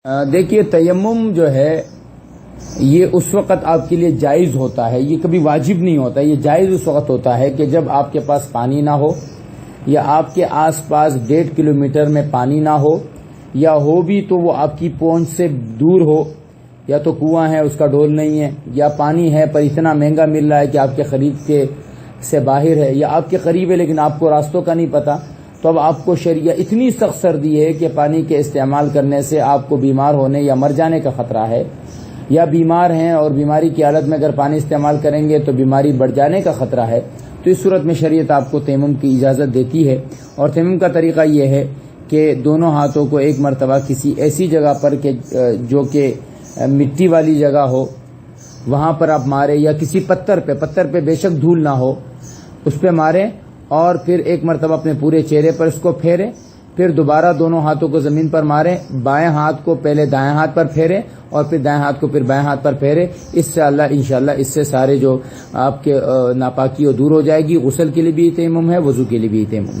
دیکھیے تیمم جو ہے یہ اس وقت آپ کے لیے جائز ہوتا ہے، یہ کبھی واجب نہیں ہوتا، یہ جائز اس وقت ہوتا ہے کہ جب آپ کے پاس پانی نہ ہو یا آپ کے آس پاس 1.5 کلومیٹر میں پانی نہ ہو، یا ہو بھی تو وہ آپ کی پہنچ سے دور ہو، یا تو کنواں ہے اس کا ڈول نہیں ہے، یا پانی ہے پر اتنا مہنگا مل رہا ہے کہ آپ کے خرید کے سے باہر ہے، یا آپ کے قریب ہے لیکن آپ کو راستوں کا نہیں پتا، تو اب آپ کو شریعت اتنی سخت سردی ہے کہ پانی کے استعمال کرنے سے آپ کو بیمار ہونے یا مر جانے کا خطرہ ہے، یا بیمار ہیں اور بیماری کی حالت میں اگر پانی استعمال کریں گے تو بیماری بڑھ جانے کا خطرہ ہے، تو اس صورت میں شریعت آپ کو تیمم کی اجازت دیتی ہے۔ اور تیمم کا طریقہ یہ ہے کہ دونوں ہاتھوں کو ایک مرتبہ کسی ایسی جگہ پر جو کہ مٹی والی جگہ ہو وہاں پر آپ مارے، یا کسی پتھر پہ بے شک دھول نہ ہو اس پہ مارے، اور پھر ایک مرتبہ اپنے پورے چہرے پر اس کو پھیرے، پھر دوبارہ دونوں ہاتھوں کو زمین پر مارے، بائیں ہاتھ کو پہلے دائیں ہاتھ پر پھیرے اور پھر دائیں ہاتھ کو پھر بائیں ہاتھ پر پھیرے۔ اس سے انشاءاللہ اس سے سارے جو آپ کے ناپاکی دور ہو جائے گی۔ غسل کے لیے بھی تیمم ہے، وضو کے لیے بھی تیمم ہے۔